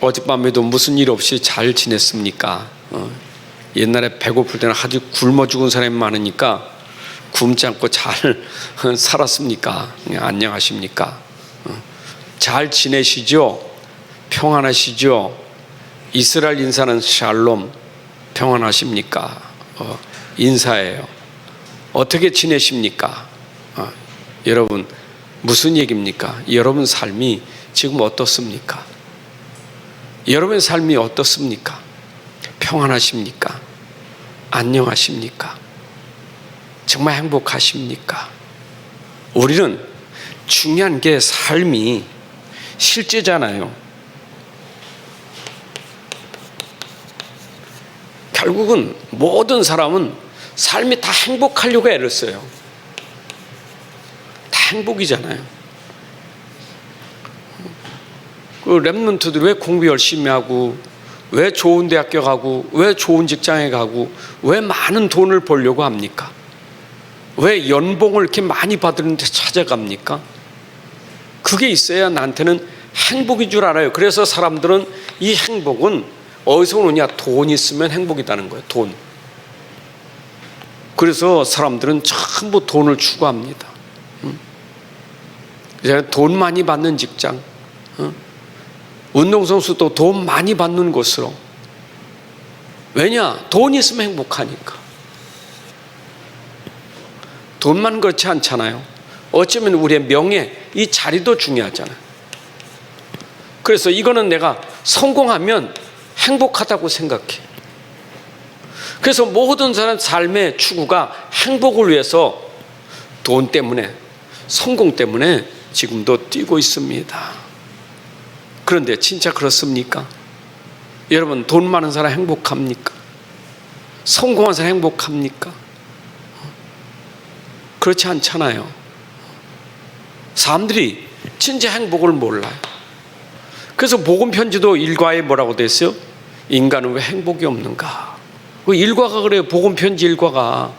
어젯밤에도 무슨 일 없이 잘 지냈습니까? 옛날에 배고플 때는 아주 굶어 죽은 사람이 많으니까 굶지 않고 잘 살았습니까? 안녕하십니까? 잘 지내시죠? 평안하시죠? 이스라엘 인사는 샬롬, 평안하십니까? 인사예요. 어떻게 지내십니까? 여러분 무슨 얘기입니까? 여러분 삶이 지금 어떻습니까? 여러분의 삶이 어떻습니까? 평안하십니까? 안녕하십니까? 정말 행복하십니까? 우리는 중요한 게 삶이 실제잖아요. 결국은 모든 사람은 삶이 다 행복하려고 애를 써요. 다 행복이잖아요. 그 랩런트들이 왜 공부 열심히 하고, 왜 좋은 대학교 가고, 왜 좋은 직장에 가고, 왜 많은 돈을 벌려고 합니까? 왜 연봉을 이렇게 많이 받는 데 찾아갑니까? 그게 있어야 나한테는 행복인 줄 알아요. 그래서 사람들은 이 행복은 어디서 오느냐? 돈 있으면 행복이라는 거예요. 돈. 그래서 사람들은 전부 돈을 추구합니다. 돈 많이 받는 직장, 운동선수도 돈 많이 받는 곳으로. 왜냐? 돈 있으면 행복하니까. 돈만 그렇지 않잖아요. 어쩌면 우리의 명예, 이 자리도 중요하잖아요. 그래서 이거는 내가 성공하면 행복하다고 생각해. 그래서 모든 사람 삶의 추구가 행복을 위해서 돈 때문에, 성공 때문에 지금도 뛰고 있습니다. 그런데 진짜 그렇습니까? 여러분 돈 많은 사람 행복합니까? 성공한 사람 행복합니까? 그렇지 않잖아요. 사람들이 진짜 행복을 몰라요. 그래서 복음 편지도 일과에 뭐라고 됐어요? 인간은 왜 행복이 없는가? 그 일과가 그래요. 복음 편지 일과가.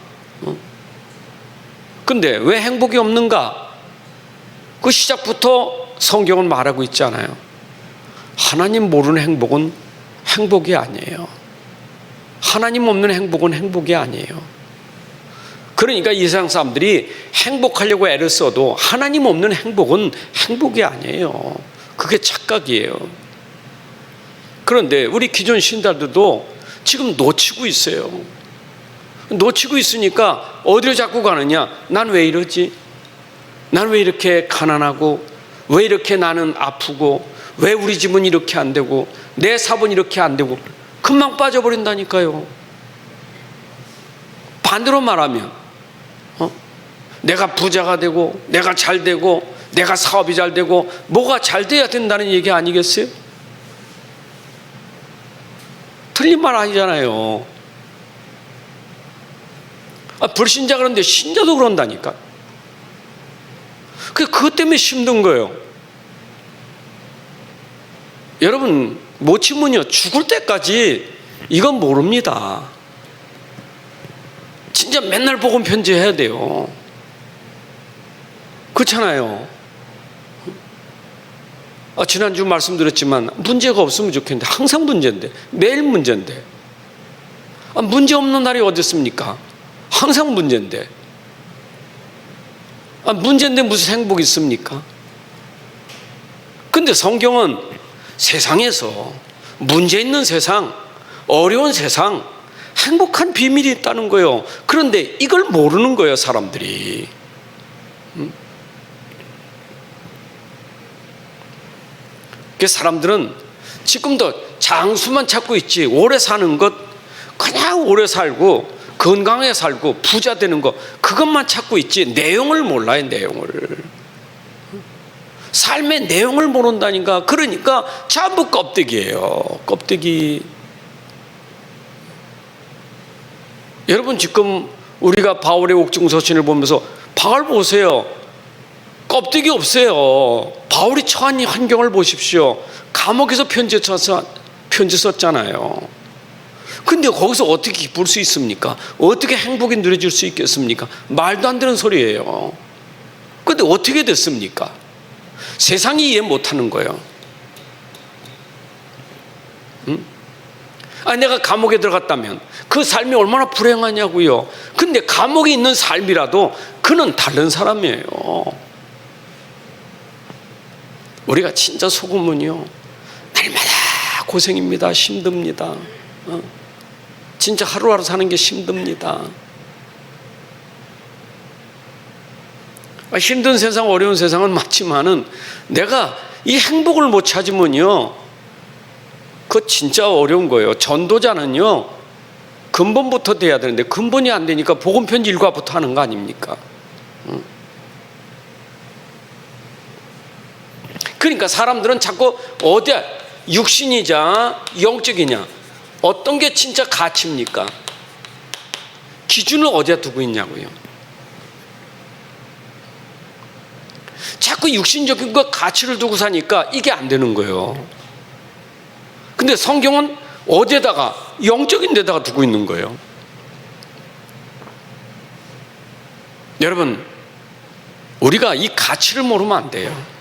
근데 왜 행복이 없는가? 그 시작부터 성경은 말하고 있잖아요. 하나님 모르는 행복은 행복이 아니에요. 하나님 없는 행복은 행복이 아니에요. 그러니까 이 세상 사람들이 행복하려고 애를 써도 하나님 없는 행복은 행복이 아니에요. 그게 착각이에요. 그런데 우리 기존 신자들도 지금 놓치고 있어요. 놓치고 있으니까 어디로 자꾸 가느냐? 난 왜 이러지? 난 왜 이렇게 가난하고, 왜 이렇게 나는 아프고, 왜 우리 집은 이렇게 안 되고, 내 사업은 이렇게 안 되고, 금방 빠져버린다니까요. 반대로 말하면 내가 부자가 되고, 내가 잘 되고, 내가 사업이 잘 되고, 뭐가 잘 돼야 된다는 얘기 아니겠어요? 틀린 말 아니잖아요. 불신자 그런데 신자도 그런다니까. 그것 때문에 힘든 거예요. 여러분 못 치면요 죽을 때까지 이건 모릅니다. 진짜 맨날 복음 편지해야 돼요. 그렇잖아요. 지난주 말씀드렸지만 문제가 없으면 좋겠는데 항상 문제인데, 매일 문제인데, 문제 없는 날이 어디 있습니까? 항상 문제인데, 문제인데 무슨 행복이 있습니까? 근데 성경은 세상에서 문제 있는 세상, 어려운 세상, 행복한 비밀이 있다는 거예요. 그런데 이걸 모르는 거예요, 사람들이. 사람들은 지금도 장수만 찾고 있지, 오래 사는 것, 그냥 오래 살고 건강하게 살고 부자 되는 것, 그것만 찾고 있지 내용을 몰라요. 내용을, 삶의 내용을 모른다니까. 그러니까 전부 껍데기예요. 껍데기. 여러분 지금 우리가 바울의 옥중서신을 보면서 바울 보세요. 껍데기 없어요. 바울이 처한 이 환경을 보십시오. 감옥에서 편지 썼잖아요. 근데 거기서 어떻게 기쁠 수 있습니까? 어떻게 행복이 누려질 수 있겠습니까? 말도 안 되는 소리예요. 근데 어떻게 됐습니까? 세상이 이해 못하는 거예요. 내가 감옥에 들어갔다면 그 삶이 얼마나 불행하냐고요. 근데 감옥에 있는 삶이라도 그는 다른 사람이에요. 우리가 진짜 속으면요, 날마다 고생입니다. 힘듭니다. 진짜 하루하루 사는 게 힘듭니다. 힘든 세상, 어려운 세상은 맞지만은 내가 이 행복을 못 찾으면요, 그거 진짜 어려운 거예요. 전도자는요, 근본부터 돼야 되는데 근본이 안 되니까 복음편지 1과부터 하는 거 아닙니까? 그러니까 사람들은 자꾸 어디야, 육신이자 영적이냐, 어떤 게 진짜 가치입니까? 기준을 어디에 두고 있냐고요. 자꾸 육신적인 거 가치를 두고 사니까 이게 안 되는 거예요. 근데 성경은 어디에다가, 영적인 데다가 두고 있는 거예요. 여러분, 우리가 이 가치를 모르면 안 돼요.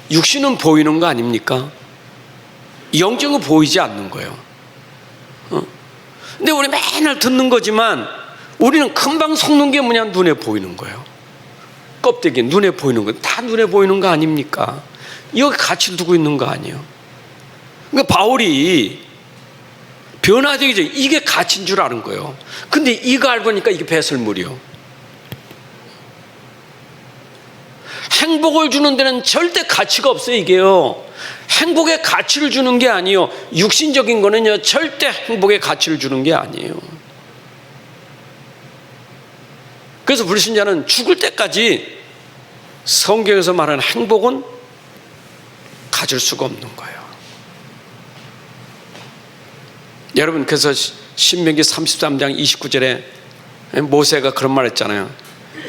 육신은 보이는 거 아닙니까? 영적은 보이지 않는 거예요. 근데 우리 맨날 듣는 거지만 우리는 금방 속는 게 뭐냐, 눈에 보이는 거예요. 껍데기, 눈에 보이는 거, 다 눈에 보이는 거 아닙니까? 여기 가치를 두고 있는 거 아니에요. 그러니까 바울이 변화되기 전에 이게 가치인 줄 아는 거예요. 근데 이거 알고 보니까 이게 배설물이요. 행복을 주는 데는 절대 가치가 없어요, 이게요. 행복에 가치를 주는 게 아니에요. 육신적인 거는요, 절대 행복에 가치를 주는 게 아니에요. 그래서 불신자는 죽을 때까지 성경에서 말하는 행복은 가질 수가 없는 거예요. 여러분, 그래서 신명기 33장 29절에 모세가 그런 말 했잖아요.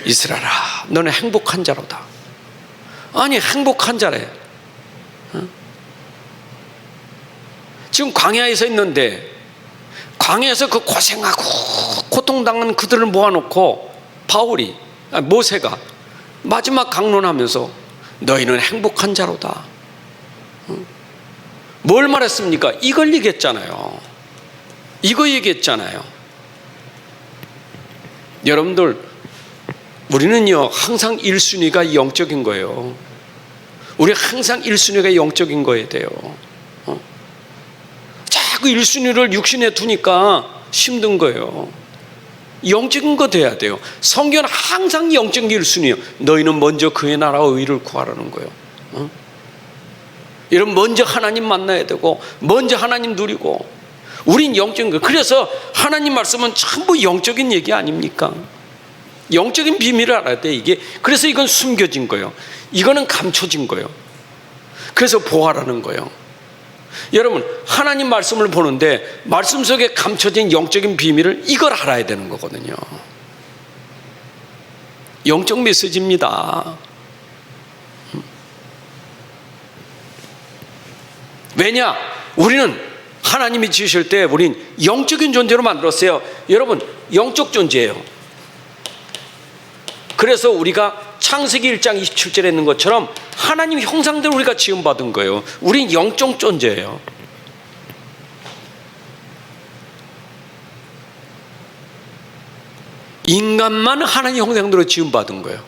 이스라엘아, 너는 행복한 자로다. 아니, 행복한 자래. 지금 광야에서 있는데, 광야에서 그 고생하고 고통당한 그들을 모아놓고 바울이, 모세가 마지막 강론하면서 너희는 행복한 자로다. 뭘 말했습니까? 이걸 얘기했잖아요. 이거 얘기했잖아요. 여러분들, 우리는요, 항상 1순위가 영적인 거예요. 우리 항상 1순위가 영적인 거에 돼요. 자꾸 1순위를 육신에 두니까 힘든 거예요. 영적인 거 돼야 돼요. 성경은 항상 영적인 게 1순위예요. 너희는 먼저 그의 나라와 의를 구하라는 거예요. 여러분, 먼저 하나님 만나야 되고, 먼저 하나님 누리고, 우린 영적인 거. 그래서 하나님 말씀은 전부 영적인 얘기 아닙니까? 영적인 비밀을 알아야 돼, 이게. 그래서 이건 숨겨진 거예요. 이거는 감춰진 거예요. 그래서 보아라는 거예요. 여러분, 하나님 말씀을 보는데 말씀 속에 감춰진 영적인 비밀을, 이걸 알아야 되는 거거든요. 영적 메시지입니다. 왜냐? 우리는 하나님이 지으실 때 우린 영적인 존재로 만들었어요. 여러분, 영적 존재예요. 그래서 우리가 창세기 1장 27절에 있는 것처럼 하나님 형상대로 우리가 지음받은 거예요. 우린 영적 존재예요. 인간만 하나님 형상대로 지음받은 거예요.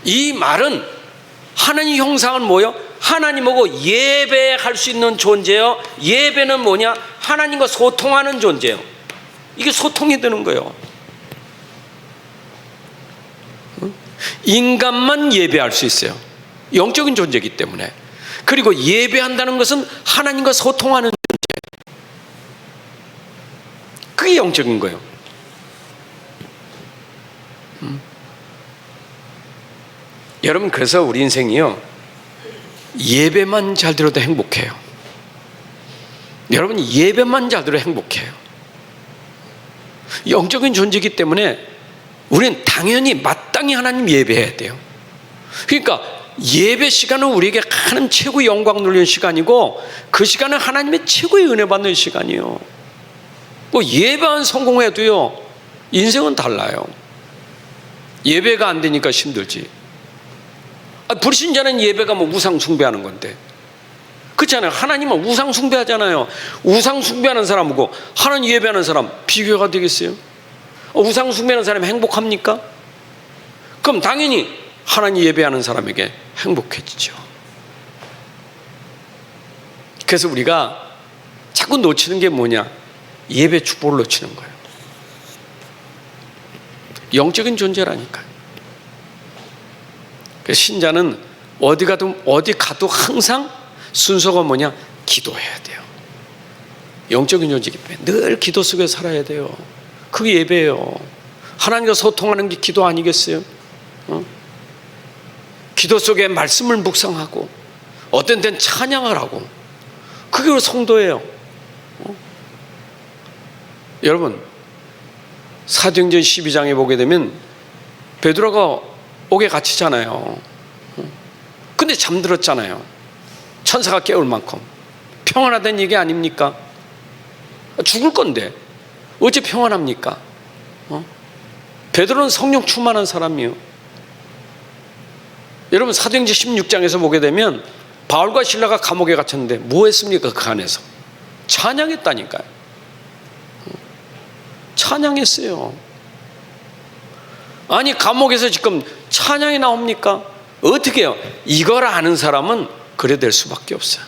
이 말은 하나님 형상은 뭐예요? 하나님하고 예배할 수 있는 존재예요. 예배는 뭐냐? 하나님과 소통하는 존재예요. 이게 소통이 되는 거예요. 인간만 예배할 수 있어요. 영적인 존재이기 때문에. 그리고 예배한다는 것은 하나님과 소통하는 존재. 그게 영적인 거예요. 여러분, 그래서 우리 인생이요, 예배만 잘 들어도 행복해요. 여러분, 예배만 잘 들어도 행복해요. 영적인 존재이기 때문에 우리는 당연히 마땅히 하나님 예배해야 돼요. 그러니까 예배 시간은 우리에게 하나님 최고의 영광 누리는 시간이고, 그 시간은 하나님의 최고의 은혜 받는 시간이에요. 뭐 예배만 성공해도요, 인생은 달라요. 예배가 안 되니까 힘들지. 불신자는 예배가 뭐 우상 숭배하는 건데, 그렇잖아요. 하나님은 우상 숭배하잖아요. 우상 숭배하는 사람하고 하나님 예배하는 사람 비교가 되겠어요? 우상 숭배하는 사람이 행복합니까? 그럼 당연히 하나님 예배하는 사람에게 행복해지죠. 그래서 우리가 자꾸 놓치는 게 뭐냐? 예배 축복을 놓치는 거예요. 영적인 존재라니까요. 신자는 어디 가도 항상 순서가 뭐냐? 기도해야 돼요. 영적인 존재이기 때문에 늘 기도 속에 살아야 돼요. 그게 예배예요. 하나님과 소통하는 게 기도 아니겠어요? 기도 속에 말씀을 묵상하고 어떤 때는 찬양을 하고 그게 성도예요. 여러분 사도행전 12장에 보게 되면 베드로가 옥에 갇히잖아요. 근데 잠들었잖아요. 천사가 깨울 만큼 평안하다는 얘기 아닙니까? 죽을 건데 어째 평안합니까? 베드로는 성령 충만한 사람이에요. 여러분 사도행전 16장에서 보게 되면 바울과 실라가 감옥에 갇혔는데 뭐 했습니까? 그 안에서 찬양했다니까요. 찬양했어요. 아니 감옥에서 지금 찬양이 나옵니까? 어떻게 해요? 이걸 아는 사람은 그래 될 수밖에 없어요.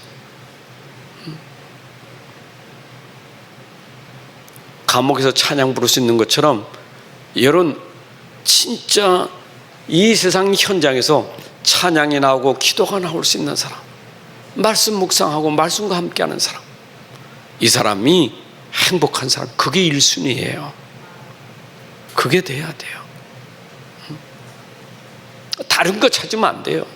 감옥에서 찬양 부를 수 있는 것처럼 여러분 진짜 이 세상 현장에서 찬양이 나오고 기도가 나올 수 있는 사람, 말씀 묵상하고 말씀과 함께하는 사람, 이 사람이 행복한 사람, 그게 1순위예요. 그게 돼야 돼요. 다른 거 찾으면 안 돼요.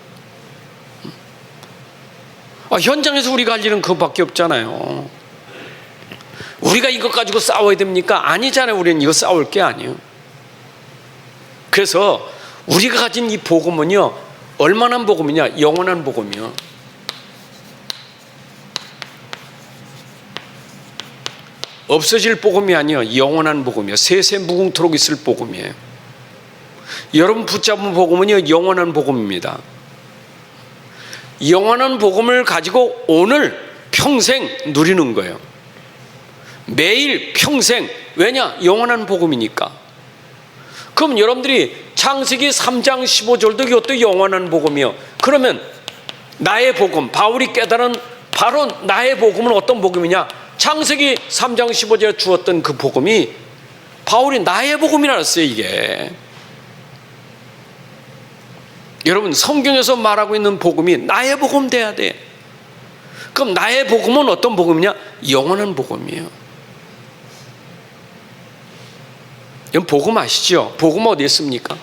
현장에서 우리가 할 일은 그것밖에 없잖아요. 우리가 이것 가지고 싸워야 됩니까? 아니잖아요. 우리는 이거 싸울 게 아니에요. 그래서 우리가 가진 이 복음은요, 얼마나 복음이냐? 영원한 복음이요. 없어질 복음이 아니에요. 영원한 복음이에요. 세세 무궁토록 있을 복음이에요. 여러분 붙잡은 복음은요, 영원한 복음입니다. 영원한 복음을 가지고 오늘 평생 누리는 거예요. 매일 평생. 왜냐? 영원한 복음이니까. 그럼 여러분들이 창세기 3장 15절도 이것도 영원한 복음이요. 그러면 나의 복음, 바울이 깨달은 바로 나의 복음은 어떤 복음이냐? 창세기 3장 15절에 주었던 그 복음이 바울이 나의 복음이라었어요. 이게 여러분 성경에서 말하고 있는 복음이 나의 복음 돼야 돼. 그럼 나의 복음은 어떤 복음이냐? 영원한 복음이에요. 여러분 복음 아시죠? 복음 어디에 있습니까?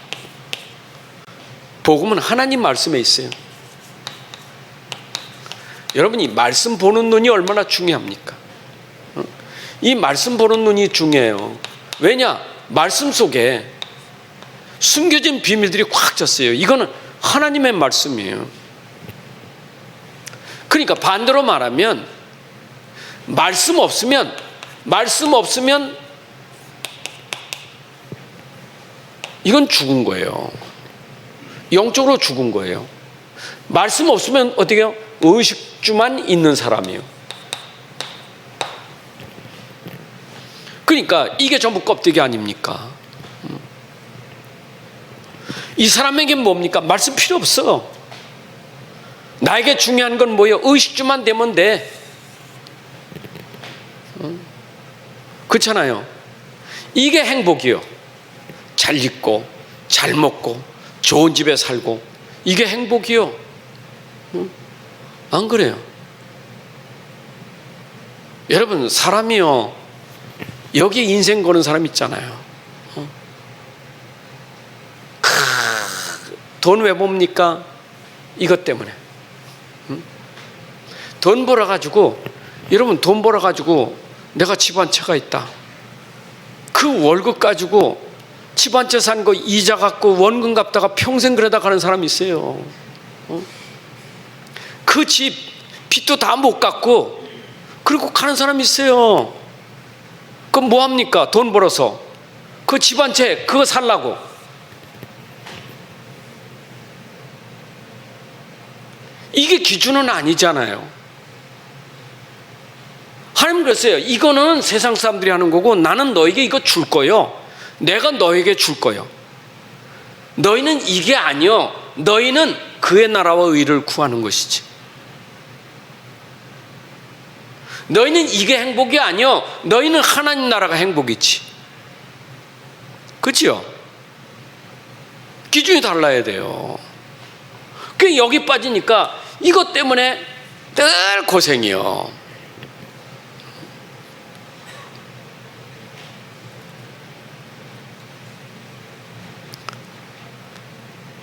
복음은 하나님 말씀에 있어요. 여러분이 말씀 보는 눈이 얼마나 중요합니까? 이 말씀 보는 눈이 중요해요. 왜냐? 말씀 속에 숨겨진 비밀들이 꽉 찼어요. 이거는 하나님의 말씀이에요. 그러니까 반대로 말하면 말씀 없으면 이건 죽은 거예요. 영적으로 죽은 거예요. 말씀 없으면 어떻게 해요? 의식주만 있는 사람이에요. 그러니까 이게 전부 껍데기 아닙니까? 이 사람에겐 뭡니까? 말씀 필요 없어. 나에게 중요한 건 뭐예요? 의식주만 되면 돼. 그렇잖아요. 이게 행복이요. 잘 입고 잘 먹고 좋은 집에 살고 이게 행복이요. 안 그래요? 여러분 사람이요, 여기 인생 거는 사람 있잖아요. 돈 왜 봅니까? 이것 때문에. 돈 벌어가지고, 여러분 돈 벌어가지고 내가 집 한 채가 있다. 그 월급 가지고 집 한 채 산 거 이자 갚고 원금 갚다가 평생 그러다 가는 사람이 있어요. 그 집 빚도 다 못 갚고 그리고 가는 사람이 있어요. 그럼 뭐 합니까? 돈 벌어서 그 집 한 채 그거 살라고. 이게 기준은 아니잖아요. 하나님 그랬어요. 이거는 세상 사람들이 하는 거고 나는 너에게 이거 줄 거요. 내가 너에게 줄 거요. 너희는 이게 아니요. 너희는 그의 나라와 의를 구하는 것이지. 너희는 이게 행복이 아니요. 너희는 하나님 나라가 행복이지. 그렇지요? 기준이 달라야 돼요. 그 여기 빠지니까 이것 때문에 늘 고생이요.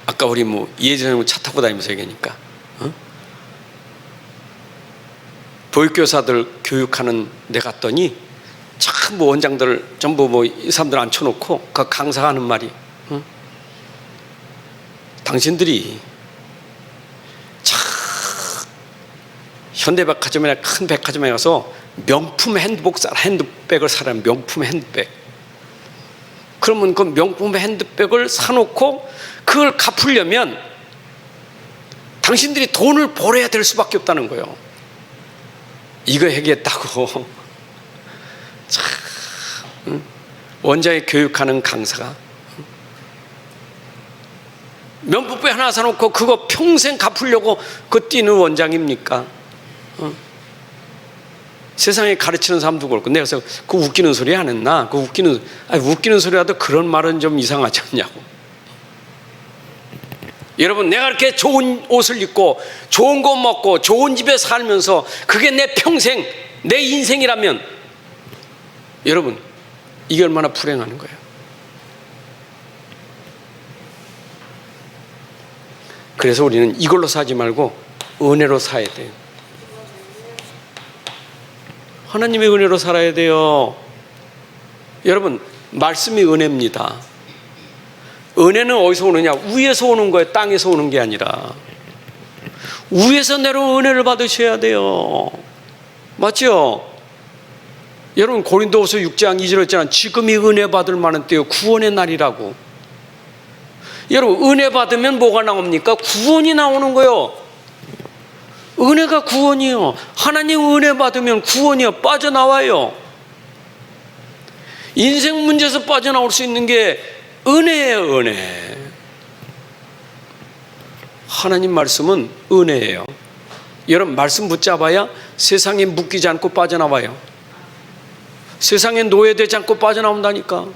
아까 우리 예전에 차 타고 다니면서 얘기하니까 보육교사들 교육하는 데 갔더니 참 원장들 전부 이 사람들 앉혀놓고 그 강사가 하는 말이 당신들이 참 현대백화점이나 큰 백화점에 가서 명품 핸드백을 사라는 명품 핸드백. 그러면 그 명품 핸드백을 사놓고 그걸 갚으려면 당신들이 돈을 벌어야 될 수밖에 없다는 거예요. 이거 얘기했다고 참 원장이 교육하는 강사가 명품백 하나 사놓고 그거 평생 갚으려고 그 뛰는 원장입니까? 세상에 가르치는 사람도 그렇고 내가 그래서 그 웃기는 소리 안 했나? 그 웃기는 소리라도 그런 말은 좀 이상하지 않냐고. 여러분, 내가 이렇게 좋은 옷을 입고 좋은 거 먹고 좋은 집에 살면서 그게 내 평생 내 인생이라면 여러분 이게 얼마나 불행한 거예요. 그래서 우리는 이걸로 사지 말고 은혜로 사야 돼요. 하나님의 은혜로 살아야 돼요. 여러분, 말씀이 은혜입니다. 은혜는 어디서 오느냐? 위에서 오는 거예요. 땅에서 오는 게 아니라 위에서 내려온 은혜를 받으셔야 돼요. 맞죠? 여러분, 고린도후서 6장 2절에 있잖아요. 지금이 은혜 받을 만한 때요, 구원의 날이라고. 여러분, 은혜 받으면 뭐가 나옵니까? 구원이 나오는 거예요. 은혜가 구원이요. 하나님 은혜 받으면 구원이요, 빠져나와요. 인생 문제에서 빠져나올 수 있는 게 은혜예요. 은혜. 하나님 말씀은 은혜예요. 여러분, 말씀 붙잡아야 세상에 묶이지 않고 빠져나와요. 세상에 노예되지 않고 빠져나온다니까.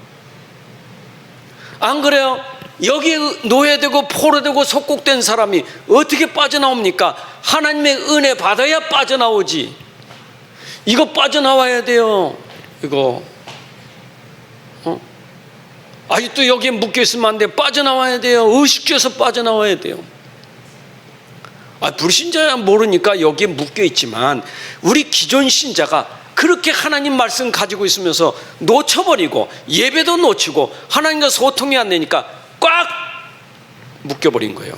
안 그래요? 여기에 노예되고 포로되고 속국된 사람이 어떻게 빠져나옵니까? 하나님의 은혜 받아야 빠져나오지. 이거 빠져나와야 돼요. 이거 아직도 여기에 묶여있으면 안 돼요. 빠져나와야 돼요. 의식주에서 빠져나와야 돼요. 불신자야 모르니까 여기에 묶여있지만 우리 기존 신자가 그렇게 하나님 말씀 가지고 있으면서 놓쳐버리고 예배도 놓치고 하나님과 소통이 안 되니까 꽉 묶여버린 거예요.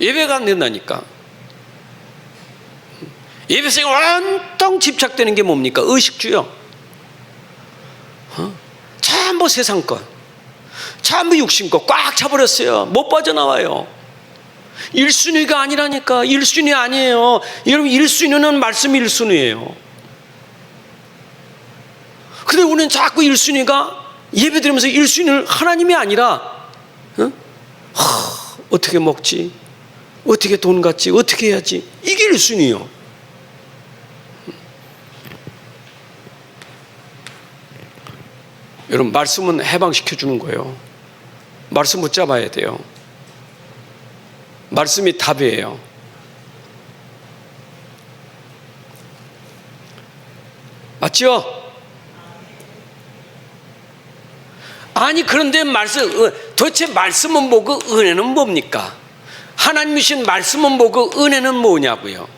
예배가 안 된다니까. 예배생활 온통 집착되는 게 뭡니까? 의식주요. 전부 세상 것, 전부 육신 것 꽉 차버렸어요. 못 빠져나와요. 1순위가 아니라니까. 1순위 아니에요. 여러분, 1순위는 말씀 1순위예요. 근데 우리는 자꾸 1순위가 예배 드리면서 1순위는 하나님이 아니라 어떻게 먹지? 어떻게 돈 갖지? 어떻게 해야지? 이게 1순위예요. 여러분, 말씀은 해방시켜 주는 거예요. 말씀 붙잡아야 돼요. 말씀이 답이에요. 맞죠? 아니, 그런데 도대체 말씀은 뭐고 은혜는 뭡니까? 하나님 주신 말씀은 뭐고 은혜는 뭐냐고요?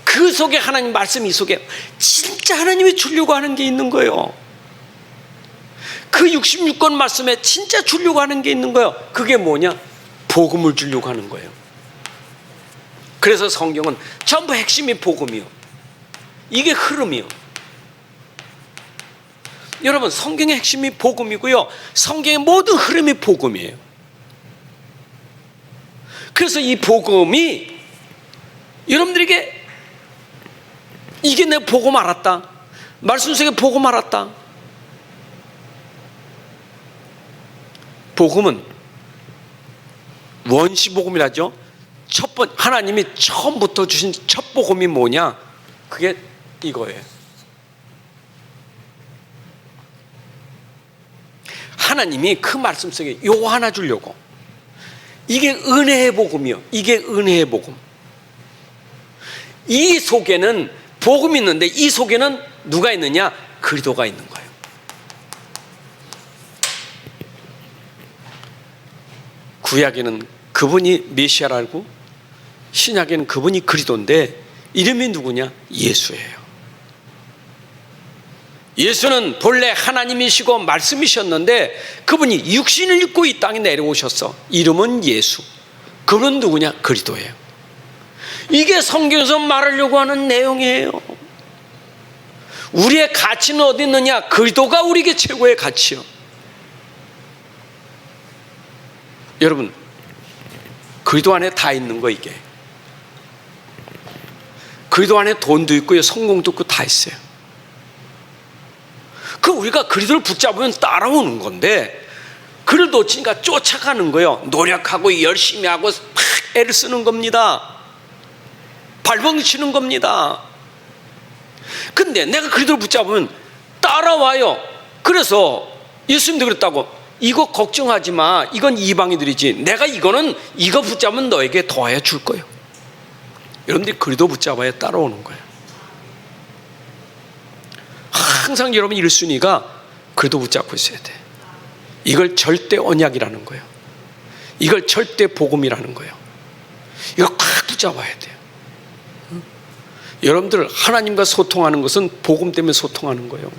그 속에 하나님 말씀, 이 속에 진짜 하나님이 주려고 하는 게 있는 거예요. 그 66권 말씀에 진짜 주려고 하는 게 있는 거예요. 그게 뭐냐? 복음을 주려고 하는 거예요. 그래서 성경은 전부 핵심이 복음이요. 이게 흐름이요. 여러분, 성경의 핵심이 복음이고요. 성경의 모든 흐름이 복음이에요. 그래서 이 복음이 여러분들에게 이게 내 보고 말았다. 말씀 속에 보고 말았다. 복음은 원시복음이라죠. 하나님이 처음부터 주신 첫 복음이 뭐냐? 그게 이거예요. 하나님이 그 말씀 속에 요거 하나 주려고. 이게 은혜의 복음이요. 이게 은혜의 복음. 이 속에는 복음이 있는데 이 속에는 누가 있느냐? 그리스도가 있는 거예요. 구약에는 그분이 메시아라고, 신약에는 그분이 그리스도인데 이름이 누구냐? 예수예요. 예수는 본래 하나님이시고 말씀이셨는데 그분이 육신을 입고 이 땅에 내려오셨어. 이름은 예수. 그분은 누구냐? 그리스도예요. 이게 성경에서 말하려고 하는 내용이에요. 우리의 가치는 어디 있느냐? 그리스도가 우리에게 최고의 가치요. 여러분, 그리스도 안에 다 있는 거. 이게 그리스도 안에 돈도 있고요, 성공도 있고 다 있어요. 우리가 그리스도를 붙잡으면 따라오는 건데, 그를 놓치니까 쫓아가는 거예요. 노력하고 열심히 하고 막 애를 쓰는 겁니다. 발버둥치는 겁니다. 근데 내가 그리스도를 붙잡으면 따라와요. 그래서 예수님도 그랬다고. 이거 걱정하지 마. 이건 이방인들이지. 내가 이거 붙잡으면 너에게 더하여 줄 거예요. 여러분들이 그리스도 붙잡아야 따라오는 거예요. 항상 여러분 1순위가 그리스도 붙잡고 있어야 돼. 이걸 절대 언약이라는 거예요. 이걸 절대 복음이라는 거예요. 이거 꽉 붙잡아야 돼요. 여러분들 하나님과 소통하는 것은 복음 때문에 소통하는 거예요.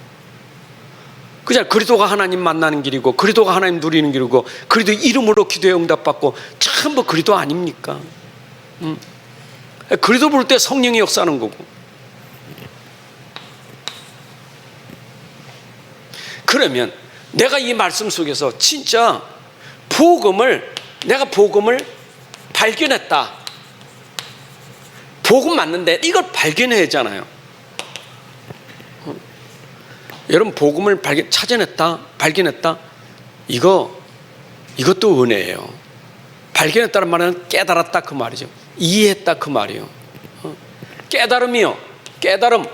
그냥 그리스도가 하나님 만나는 길이고, 그리스도가 하나님 누리는 길이고, 그리스도 이름으로 기도에 응답받고, 전부 그리스도 아닙니까? 그리스도 부를 때 성령이 역사하는 거고. 그러면 내가 이 말씀 속에서 진짜 내가 복음을 발견했다. 복음 맞는데 이걸 발견해야 하잖아요. 여러분, 복음을 찾아냈다, 발견했다. 이것도 은혜예요. 발견했다는 말은 깨달았다 그 말이죠. 이해했다 그 말이에요. 깨달음이요. 깨달음.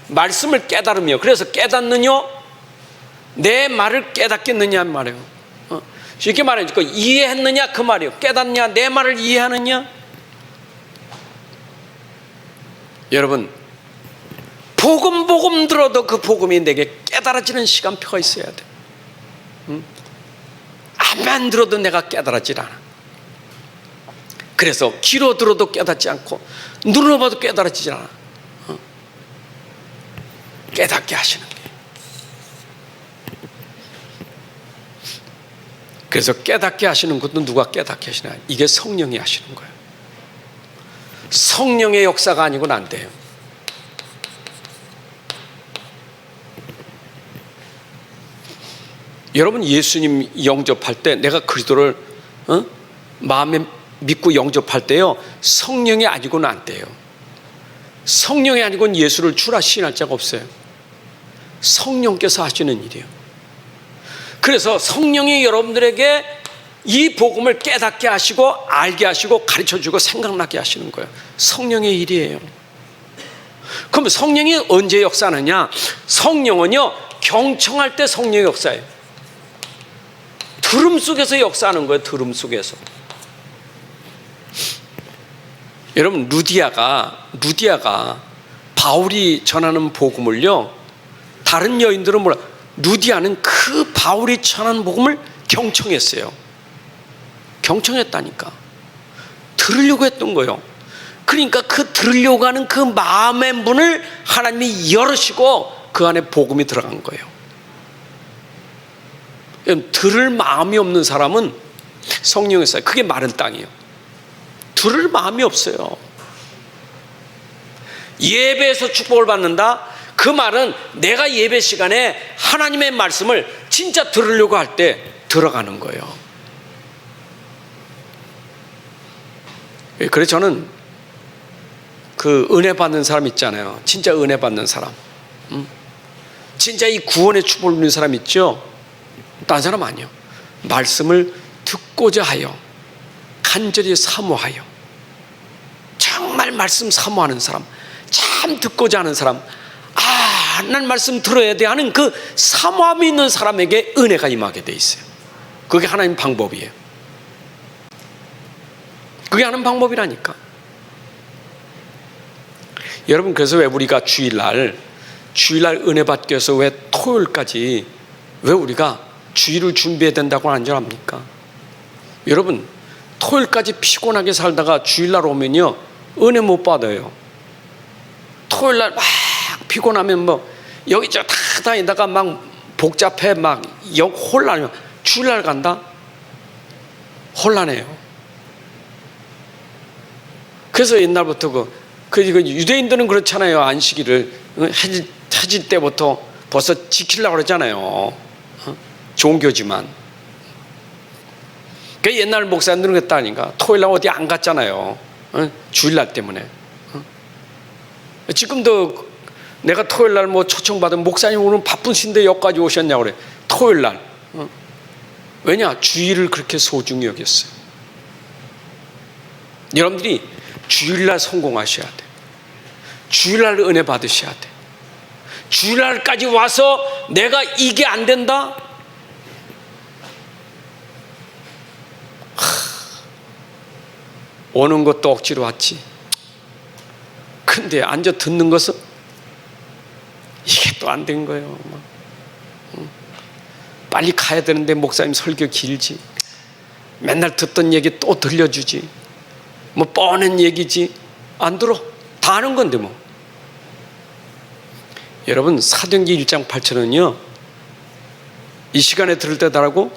말씀을 깨달음이요. 그래서 깨닫느냐? 내 말을 깨닫겠느냐 말이에요. 쉽게 말하니까 이해했느냐 그 말이에요. 깨닫냐? 내 말을 이해하느냐? 여러분, 복음 들어도 그 복음이 내게 깨달아지는 시간표가 있어야 돼. 암만 들어도 내가 깨달아지질 않아. 그래서 귀로 들어도 깨닫지 않고 눈으로 봐도 깨달아지질 않아. 깨닫게 하시는 게. 그래서 깨닫게 하시는 것도 누가 깨닫게 하시나? 이게 성령이 하시는 거예요. 성령의 역사가 아니고는 안 돼요. 여러분, 예수님 영접할 때 내가 그리스도를 마음에 믿고 영접할 때요, 성령이 아니고는 안 돼요. 성령이 아니고는 예수를 주라 시인할 자가 없어요. 성령께서 하시는 일이에요. 그래서 성령이 여러분들에게 이 복음을 깨닫게 하시고 알게 하시고 가르쳐주고 생각나게 하시는 거예요. 성령의 일이에요. 그럼 성령이 언제 역사하느냐? 성령은요, 경청할 때 성령의 역사예요. 들음 속에서 역사하는 거예요. 들음 속에서. 여러분, 루디아가 바울이 전하는 복음을요, 다른 여인들은 몰라. 루디아는 그 바울이 전하는 복음을 경청했어요. 경청했다니까. 들으려고 했던 거예요. 그러니까 그 들으려고 하는 그 마음의 문을 하나님이 열으시고 그 안에 복음이 들어간 거예요. 들을 마음이 없는 사람은 성령의 사이, 그게 마른 땅이에요. 들을 마음이 없어요. 예배에서 축복을 받는다? 그 말은 내가 예배 시간에 하나님의 말씀을 진짜 들으려고 할 때 들어가는 거예요. 그래서 저는 그 은혜 받는 사람 있잖아요. 진짜 은혜 받는 사람. 진짜 이 구원의 축복을 누리는 사람 있죠? 다른 사람 아니요. 말씀을 듣고자 하여 간절히 사모하여, 정말 말씀 사모하는 사람, 참 듣고자 하는 사람, 난 말씀 들어야 돼 하는 그 사모함이 있는 사람에게 은혜가 임하게 돼 있어요. 그게 하나님 방법이에요. 그게 하는 방법이라니까. 여러분, 그래서 왜 우리가 주일날 은혜 받기 위해서 왜 토요일까지 왜 우리가 주일을 준비해야 된다고 하는 줄 압니까? 여러분, 토요일까지 피곤하게 살다가 주일날 오면요 은혜 못 받아요. 토요일날 막 피곤하면 뭐 여기저기 다 다니다가 막 복잡해, 막 혼란해요. 주일날 간다? 혼란해요. 그래서 옛날부터 그 유대인들은 그렇잖아요. 안식일을 해질 때부터 벌써 지키려고 그러잖아요. 종교지만. 그 옛날 목사님들은 그랬다니까. 토요일날 어디 안 갔잖아요. 주일날 때문에. 지금도 내가 토요일날 뭐 초청받으면 목사님 오늘 바쁘신데 여기까지 오셨냐고 그래. 토요일날. 왜냐? 주일을 그렇게 소중히 여겼어요. 여러분들이 주일날 성공하셔야 돼. 주일날 은혜 받으셔야 돼. 주일날까지 와서 내가 이게 안 된다? 오는 것도 억지로 왔지. 근데 앉아 듣는 것은 이게 또 안 된 거예요. 빨리 가야 되는데 목사님 설교 길지. 맨날 듣던 얘기 또 들려주지. 뭐 뻔한 얘기지. 안 들어. 다 아는 건데 뭐. 여러분, 사도행전 1장 8절은요 이 시간에 들을 때 다르고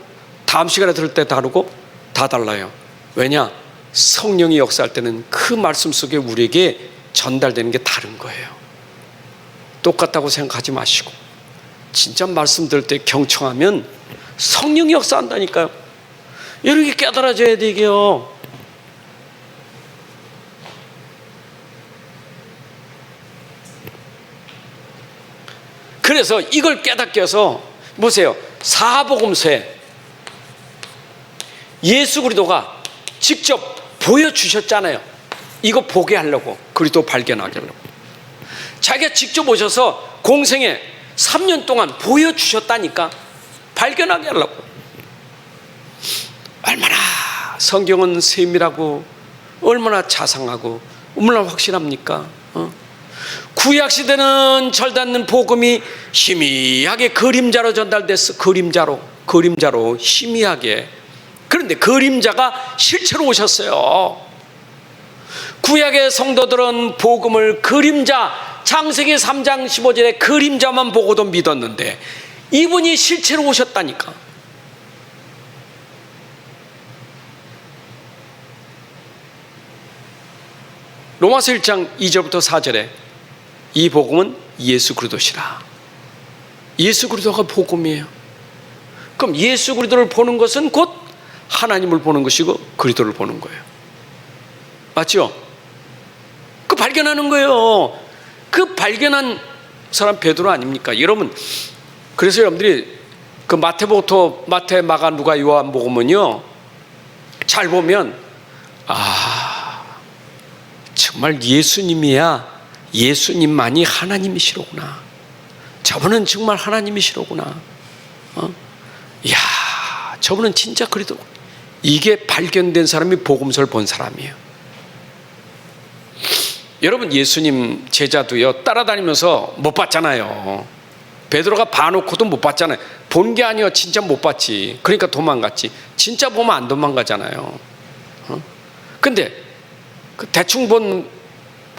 다음 시간에 들을 때 다르고 다 달라요. 왜냐? 성령이 역사할 때는 그 말씀 속에 우리에게 전달되는 게 다른 거예요. 똑같다고 생각하지 마시고 진짜 말씀 들을 때 경청하면 성령이 역사한다니까요. 이렇게 깨달아져야 되게요. 그래서 이걸 깨닫게 해서 보세요. 사복음서에 예수 그리스도가 직접 보여주셨잖아요. 이거 보게 하려고, 그리스도 발견하게 하려고. 자기가 직접 오셔서 공생에 3년 동안 보여주셨다니까. 발견하게 하려고. 얼마나 성경은 세밀하고 얼마나 자상하고 얼마나 확실합니까? 구약시대는 절닿는 복음이 희미하게 그림자로 전달됐어. 그림자로 희미하게. 그런데 그림자가 실체로 오셨어요. 구약의 성도들은 복음을 그림자, 창세기 3장 15절에 그림자만 보고도 믿었는데 이분이 실체로 오셨다니까. 로마서 1장 2절부터 4절에 이 복음은 예수 그리스도시라. 예수 그리스도가 복음이에요. 그럼 예수 그리스도를 보는 것은 곧 하나님을 보는 것이고 그리스도를 보는 거예요. 맞죠? 그 발견하는 거예요. 그 발견한 사람 베드로 아닙니까? 여러분, 그래서 여러분들이 그 마태복음, 마태, 마가, 누가, 요한복음은요 잘 보면 정말 예수님이야. 예수님만이 하나님이시로구나. 저분은 정말 하나님이시로구나. 이야, 저분은 진짜 그래도 이게 발견된 사람이 복음서를 본 사람이에요. 여러분, 예수님 제자도요 따라다니면서 못 봤잖아요. 베드로가 봐놓고도 못 봤잖아요. 본 게 아니요, 진짜 못 봤지. 그러니까 도망갔지. 진짜 보면 안 도망가잖아요. 근데 그 대충 본,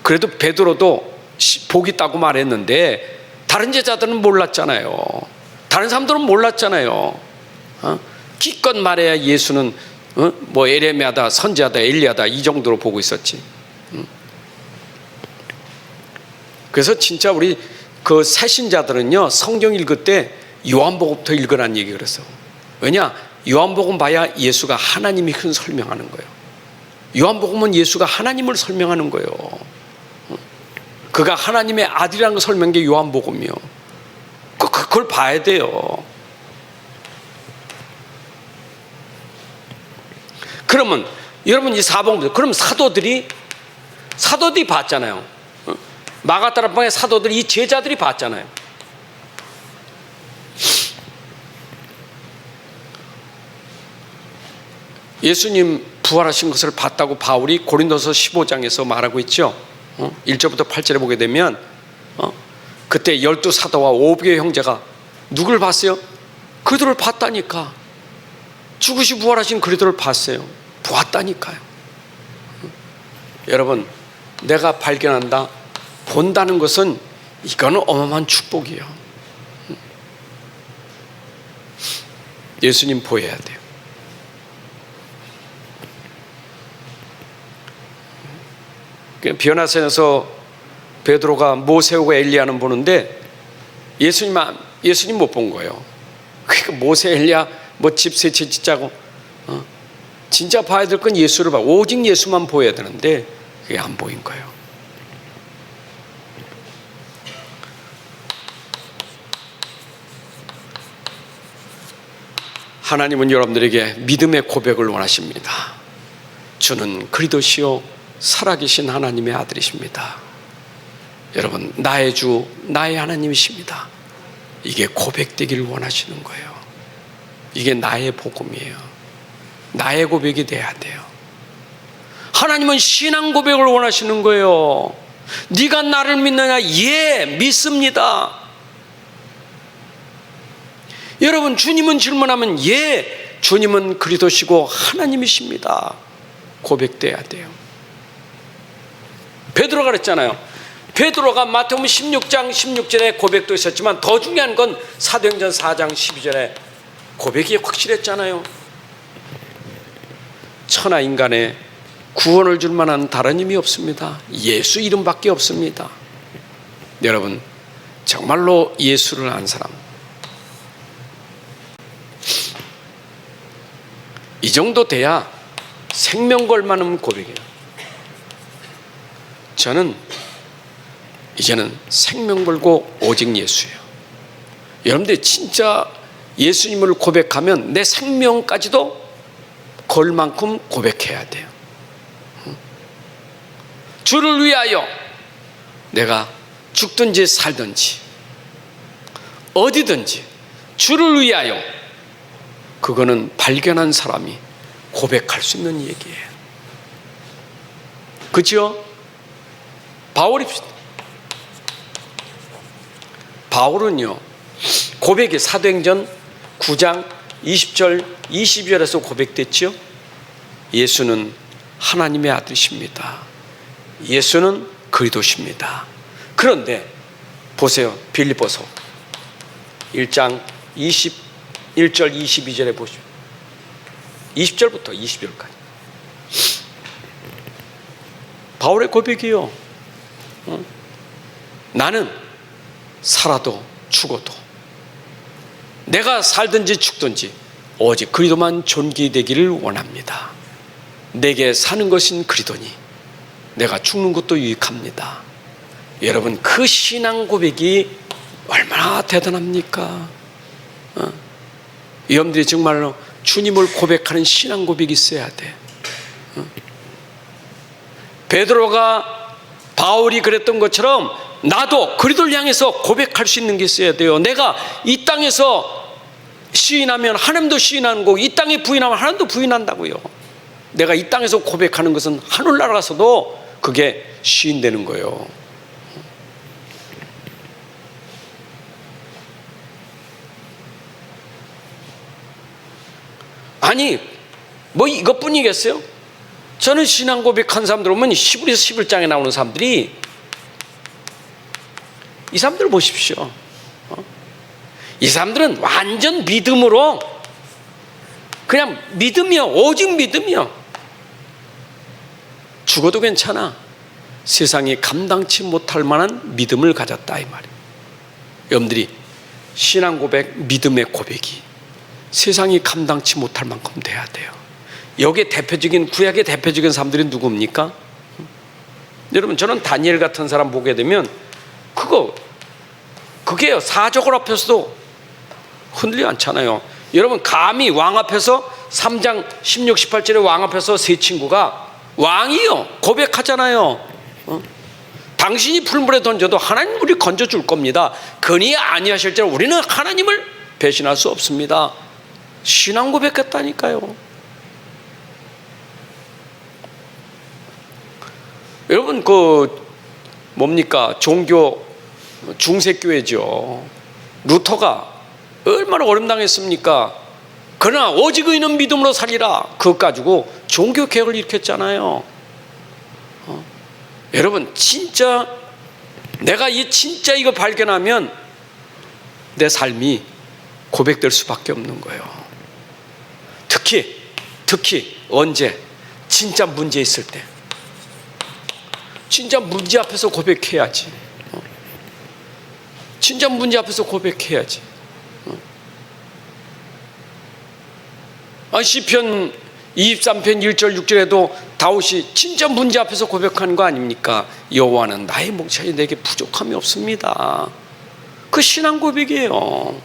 그래도 베드로도 복 있다고 말했는데 다른 제자들은 몰랐잖아요. 다른 사람들은 몰랐잖아요. 기껏 말해야 예수는 뭐 에레미야다, 선지자다, 엘리야다 이 정도로 보고 있었지. 그래서 진짜 우리 그 새신자들은요 성경 읽을 때 요한복음부터 읽으라는 얘기 그랬어. 왜냐? 요한복음 봐야 예수가 하나님이 큰 설명하는 거예요. 요한복음은 예수가 하나님을 설명하는 거예요. 그가 하나님의 아들이라는 걸 설명한 게 요한복음이요. 그걸 봐야 돼요. 그러면 여러분 이 사복음서, 그럼 사도들이 봤잖아요. 마가다락방의 사도들이, 이 제자들이 봤잖아요. 예수님 부활하신 것을 봤다고 바울이 고린도서 15장에서 말하고 있죠. 1절부터 8절에 보게 되면 그때 12사도와 5개의 형제가 누굴 봤어요? 그들을 봤다니까. 죽으시 부활하신 그리스도를 봤어요. 보았다니까요. 여러분, 내가 발견한다, 본다는 것은 이거는 어마어마한 축복이에요. 예수님 보여야 돼요. 변화산에서 베드로가 모세하고 엘리야는 보는데 예수님 못 본 거예요. 그러니까 모세, 엘리야 뭐 집세 짓자고 진짜 봐야 될 건 예수를 봐. 오직 예수만 보여야 되는데 그게 안 보인 거예요. 하나님은 여러분들에게 믿음의 고백을 원하십니다. 주는 그리스도시요 살아계신 하나님의 아들이십니다. 여러분, 나의 주, 나의 하나님이십니다. 이게 고백되기를 원하시는 거예요. 이게 나의 복음이에요. 나의 고백이 돼야 돼요. 하나님은 신앙 고백을 원하시는 거예요. 네가 나를 믿느냐? 예, 믿습니다. 여러분, 주님은 질문하면 예, 주님은 그리스도시고 하나님이십니다. 고백돼야 돼요. 베드로가 그랬잖아요. 베드로가 마태복음 16장 16절에 고백도 있었지만 더 중요한 건 사도행전 4장 12절에 고백이 확실했잖아요. 천하 인간에 구원을 줄 만한 다른 힘이 없습니다. 예수 이름밖에 없습니다. 여러분, 정말로 예수를 안 사람, 이 정도 돼야 생명 걸 만한 고백이에요. 저는 이제는 생명 걸고 오직 예수예요. 여러분들 진짜 예수님을 고백하면 내 생명까지도 걸 만큼 고백해야 돼요. 주를 위하여 내가 죽든지 살든지 어디든지 주를 위하여, 그거는 발견한 사람이 고백할 수 있는 얘기예요. 그렇죠? 바울은요, 고백이 사도행전 9장 20절 22절에서 고백됐죠. 예수는 하나님의 아들이십니다. 예수는 그리스도십니다. 그런데 보세요. 빌립보서 1장 21절 22절에 보시죠. 20절부터 22절까지 바울의 고백이요. 나는 살아도 죽어도, 내가 살든지 죽든지 오직 그리스도만 존귀되기를 원합니다. 내게 사는 것은 그리스도니 내가 죽는 것도 유익합니다. 여러분, 그 신앙 고백이 얼마나 대단합니까? 여러분들이 정말로 주님을 고백하는 신앙 고백이 있어야 돼. 베드로가 바울이 그랬던 것처럼 나도 그리스도를 향해서 고백할 수 있는 게 있어야 돼요. 내가 이 땅에서 시인하면 하나님도 시인하는 거고, 이 땅에 부인하면 하나님도 부인한다고요. 내가 이 땅에서 고백하는 것은 하늘나라 가서도 그게 시인되는 거예요. 아니, 뭐 이것뿐이겠어요? 저는 신앙 고백한 사람들 보면 히브리서 11장에 나오는 사람들이, 이 사람들 보십시오. 이 사람들은 완전 믿음으로, 그냥 믿음이요, 오직 믿음이요. 죽어도 괜찮아. 세상이 감당치 못할 만한 믿음을 가졌다, 이 말이에요. 여러분들이 신앙 고백, 믿음의 고백이 세상이 감당치 못할 만큼 돼야 돼요. 여기에 대표적인, 구약의 대표적인 사람들이 누굽니까? 여러분, 저는 다니엘 같은 사람 보게 되면 그게요, 사적을 앞에서도 흔들리 않잖아요. 여러분, 감히 왕 앞에서 3장 16, 18절에 왕 앞에서 세 친구가 왕이요 고백하잖아요. 당신이 풀물에 던져도 하나님 우리 건져줄 겁니다. 그니 아니하실지라 우리는 하나님을 배신할 수 없습니다. 신앙 고백했다니까요. 여러분, 뭡니까? 종교 중세교회죠. 루터가 얼마나 어림당했습니까? 그러나 오직 의인은 믿음으로 살리라. 그것 가지고 종교개혁을 일으켰잖아요. 여러분, 진짜 내가 진짜 이거 발견하면 내 삶이 고백될 수밖에 없는 거예요. 특히 언제? 진짜 문제 있을 때. 진짜 문제 앞에서 고백해야지. 진짜 문제 앞에서 고백해야지. 시편 23편 1절 6절에도 다윗이 진짜 문제 앞에서 고백하는 거 아닙니까? 여호와는 나의 목자니 내게 부족함이 없습니다. 그 신앙 고백이에요.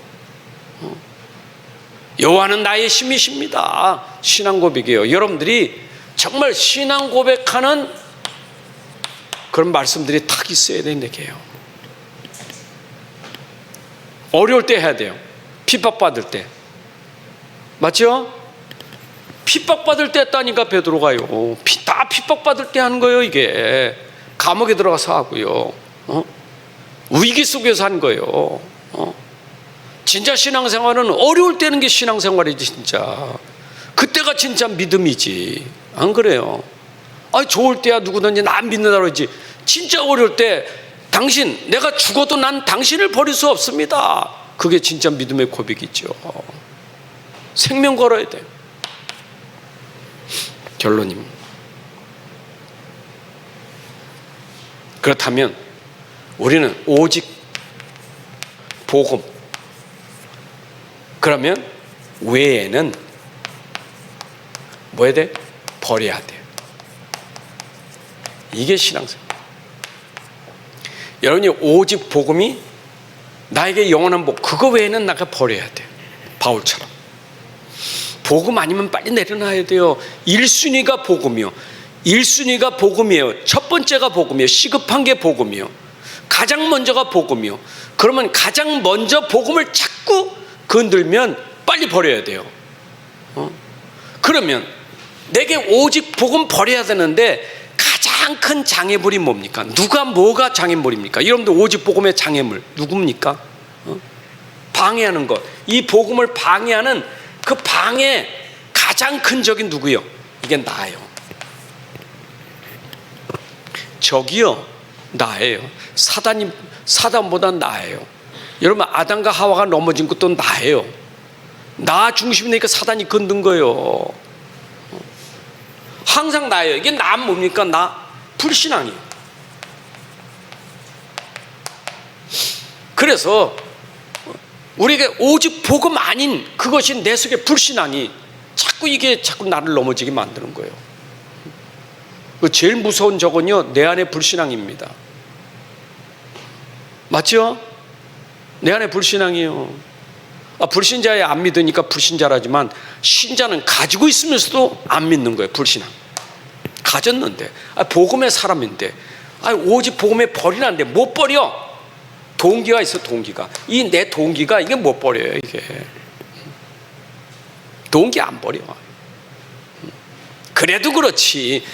여호와는 나의 힘이십니다. 신앙 고백이에요. 여러분들이 정말 신앙 고백하는 그런 말씀들이 탁 있어야 되는 얘기예요. 어려울 때 해야 돼요. 핍박받을 때. 맞죠? 핍박받을 때 했다니까 베드로가요. 다 핍박받을 때 하는 거예요. 이게 감옥에 들어가서 하고요. 위기 속에서 한 거예요. 진짜 신앙생활은 어려울 때는 게 신앙생활이지. 진짜 그때가 진짜 믿음이지. 안 그래요? 좋을 때야 누구든지 난 믿는다 그러지. 진짜 어려울 때 당신, 내가 죽어도 난 당신을 버릴 수 없습니다. 그게 진짜 믿음의 고백이죠. 생명 걸어야 돼. 결론입니다. 그렇다면 우리는 오직 복음, 그러면 외에는 뭐 해야 돼? 버려야 돼요. 이게 신앙생활. 여러분이 오직 복음이 나에게 영원한 복, 그거 외에는 나가 버려야 돼요. 바울처럼. 복음 아니면 빨리 내려놔야 돼요. 1순위가 복음이요. 1순위가 복음이에요. 첫 번째가 복음이에요. 시급한 게 복음이요. 가장 먼저가 복음이요. 그러면 가장 먼저 복음을 자꾸 건들면 빨리 버려야 돼요. 그러면 내게 오직 복음 버려야 되는데 가장 큰 장애물이 뭡니까? 뭐가 장애물입니까? 여러분들 오직 복음의 장애물 누굽니까? 방해하는 것. 이 복음을 방해하는 그 방해 가장 큰 적이 누구요? 이게 나예요. 적이요, 나예요. 사단보다 나예요. 여러분, 아담과 하와가 넘어진 것도 나예요. 나 중심이니까 사단이 건든 거예요. 항상 나예요. 이게 나 뭡니까? 나 불신앙이에요. 그래서 우리에게 오직 복음 아닌 그것이 내 속에 불신앙이 자꾸 나를 넘어지게 만드는 거예요. 제일 무서운 적은요, 내 안에 불신앙입니다. 맞죠? 내 안에 불신앙이에요. 불신자에 안 믿으니까 불신자라지만 신자는 가지고 있으면서도 안 믿는 거예요. 불신앙 가졌는데, 복음의 사람인데, 오직 복음에 버리라는데 못 버려. 동기가 있어. 동기가 이 내 동기가 이게 못 버려요. 이게 동기 안 버려. 그래도 그렇지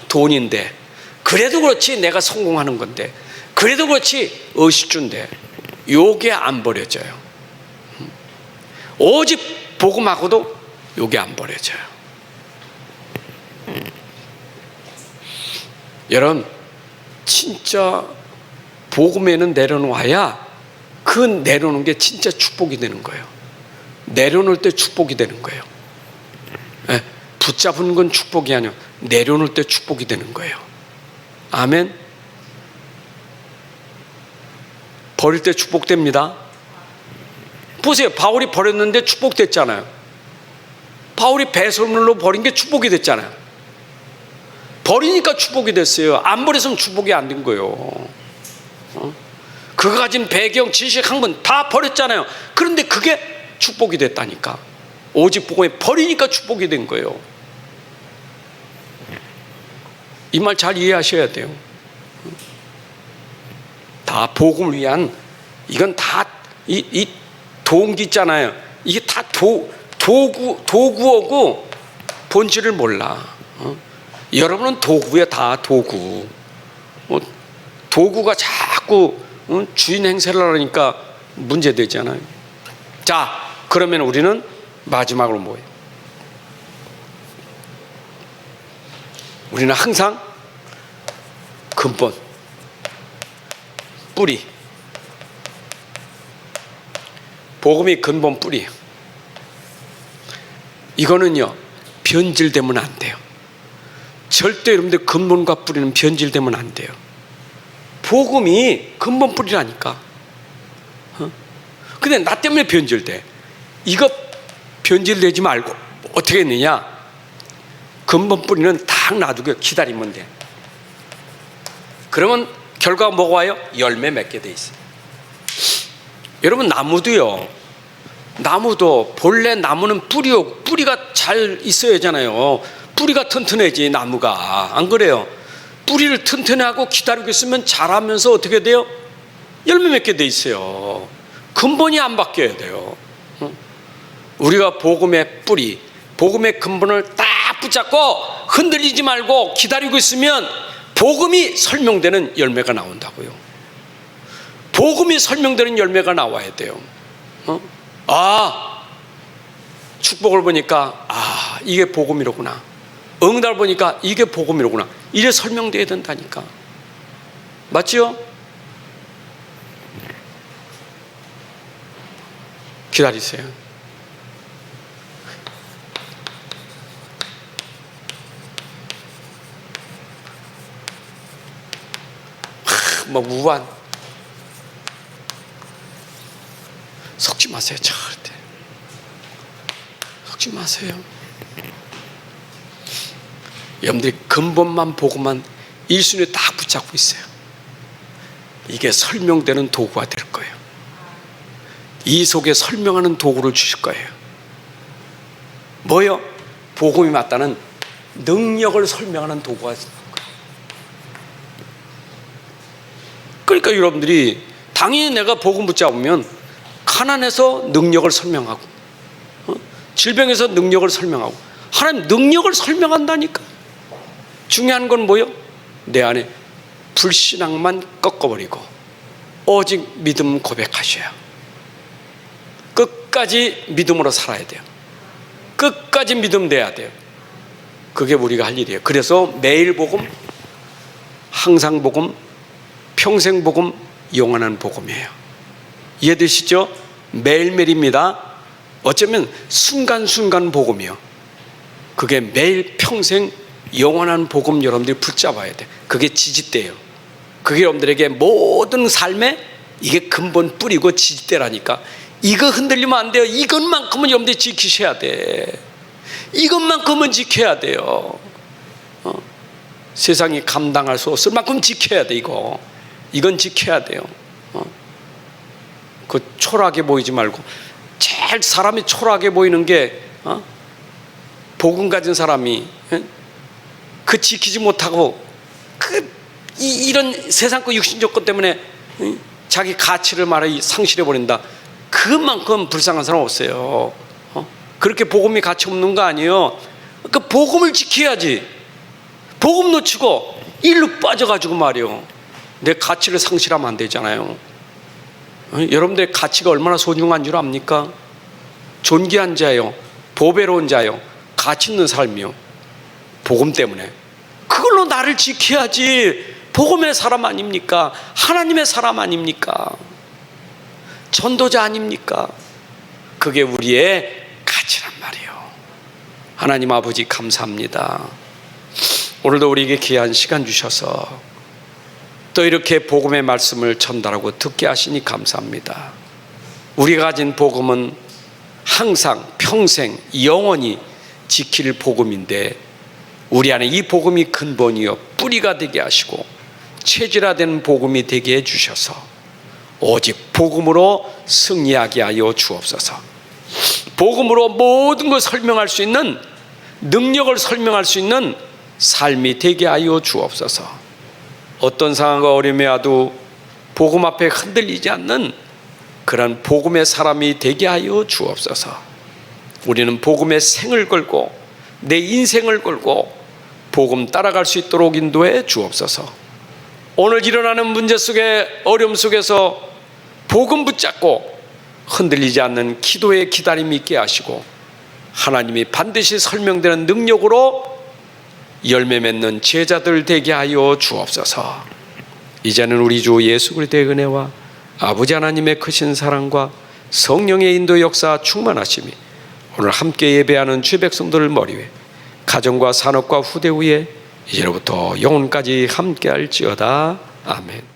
돈인데, 그래도 그렇지 내가 성공하는 건데, 그래도 그렇지 의식주인데 요게 안 버려져요. 오직 복음하고도 요게 안 버려져요. 여러분, 진짜 복음에는 내려놓아야 그 내려놓는 게 진짜 축복이 되는 거예요. 내려놓을 때 축복이 되는 거예요. 붙잡은 건 축복이 아니라 내려놓을 때 축복이 되는 거예요. 아멘. 버릴 때 축복됩니다. 보세요. 바울이 버렸는데 축복됐잖아요. 바울이 배설물로 버린 게 축복이 됐잖아요. 버리니까 축복이 됐어요. 안 버렸으면 축복이 안 된 거예요. 그거 가진 배경, 지식, 학문 다 버렸잖아요. 그런데 그게 축복이 됐다니까. 오직 복음에 버리니까 축복이 된 거예요. 이 말 잘 이해하셔야 돼요. 다 복음을 위한, 이건 다 이 동기 있잖아요. 이게 다 도구어고 본질을 몰라. 여러분은 도구야, 다 도구. 도구가 자꾸 주인 행세를 하니까 문제되잖아요. 자, 그러면 우리는 마지막으로 뭐예요? 우리는 항상 근본, 뿌리, 복음이 근본 뿌리예요. 이거는요, 변질되면 안 돼요. 절대 여러분들 근본과 뿌리는 변질되면 안 돼요. 복음이 근본 뿌리라니까. 근데 나 때문에 변질돼. 이거 변질되지 말고 어떻게 했느냐? 근본 뿌리는 딱 놔두고 기다리면 돼. 그러면 결과가 뭐가 와요? 열매 맺게 돼 있어요. 여러분, 나무도요, 나무도 본래 나무는 뿌리가 잘 있어야 하잖아요. 뿌리가 튼튼해지 나무가. 안 그래요? 뿌리를 튼튼하고 기다리고 있으면 자라면서 어떻게 돼요? 열매 맺게 돼 있어요. 근본이 안 바뀌어야 돼요. 우리가 복음의 뿌리, 복음의 근본을 딱 붙잡고 흔들리지 말고 기다리고 있으면 복음이 설명되는 열매가 나온다고요. 복음이 설명되는 열매가 나와야 돼요. 축복을 보니까 이게 복음이로구나. 응답을 보니까 이게 복음이로구나. 이래 설명돼야 된다니까. 맞지요? 기다리세요. 무한 속지 마세요. 절대 속지 마세요. 여러분들이 근본만 보고만 1순위에 딱 붙잡고 있어요. 이게 설명되는 도구가 될 거예요. 이 속에 설명하는 도구를 주실 거예요. 뭐요? 복음이 맞다는 능력을 설명하는 도구가 있어요. 그러니까 여러분들이 당연히 내가 복음 붙잡으면 가난해서 능력을 설명하고, 질병에서 능력을 설명하고, 하나님 능력을 설명한다니까. 중요한 건 뭐요? 내 안에 불신앙만 꺾어버리고 오직 믿음 고백하셔야. 끝까지 믿음으로 살아야 돼요. 끝까지 믿음 돼야 돼요. 그게 우리가 할 일이에요. 그래서 매일 복음, 항상 복음, 평생 복음, 영원한 복음이에요. 이해되시죠? 매일매일입니다. 어쩌면 순간순간 복음이요. 그게 매일 평생 영원한 복음 여러분들이 붙잡아야 돼. 그게 지지대예요. 그게 여러분들에게 모든 삶에 이게 근본 뿌리고 지지대라니까. 이거 흔들리면 안 돼요. 이것만큼은 여러분들이 지키셔야 돼. 이것만큼은 지켜야 돼요. 세상이 감당할 수 없을 만큼 지켜야 돼. 이건 지켜야 돼요. 그 초라하게 보이지 말고, 제일 사람이 초라하게 보이는 게 복음 가진 사람이 그 지키지 못하고 이런 세상 거 육신적 것 때문에 자기 가치를 말하기 상실해 버린다. 그만큼 불쌍한 사람 없어요. 그렇게 복음이 가치 없는 거 아니에요. 그 복음을 지켜야지. 복음 놓치고 일로 빠져가지고 말이요, 내 가치를 상실하면 안 되잖아요. 여러분들의 가치가 얼마나 소중한 줄 압니까? 존귀한 자요, 보배로운 자요, 가치 있는 삶이요. 복음 때문에. 그걸로 나를 지켜야지. 복음의 사람 아닙니까? 하나님의 사람 아닙니까? 전도자 아닙니까? 그게 우리의 가치란 말이에요. 하나님 아버지 감사합니다. 오늘도 우리에게 귀한 시간 주셔서 또 이렇게 복음의 말씀을 전달하고 듣게 하시니 감사합니다. 우리가 가진 복음은 항상 평생 영원히 지킬 복음인데 우리 안에 이 복음이 근본이요 뿌리가 되게 하시고 체질화된 복음이 되게 해주셔서 오직 복음으로 승리하게 하여 주옵소서. 복음으로 모든 걸 설명할 수 있는, 능력을 설명할 수 있는 삶이 되게 하여 주옵소서. 어떤 상황과 어려움이 와도 복음 앞에 흔들리지 않는 그런 복음의 사람이 되게 하여 주옵소서. 우리는 복음의 생을 걸고 내 인생을 걸고 복음 따라갈 수 있도록 인도해 주옵소서. 오늘 일어나는 문제 속에, 어려움 속에서 복음 붙잡고 흔들리지 않는 기도의 기다림이 있게 하시고 하나님이 반드시 설명되는 능력으로 열매 맺는 제자들 되게 하여 주옵소서. 이제는 우리 주 예수 그리스도의 은혜와 아버지 하나님의 크신 사랑과 성령의 인도 역사 충만하심이 오늘 함께 예배하는 주의 백성들을 머리 위에 가정과 산업과 후대 위에 이제로부터 영혼까지 함께 할지어다. 아멘.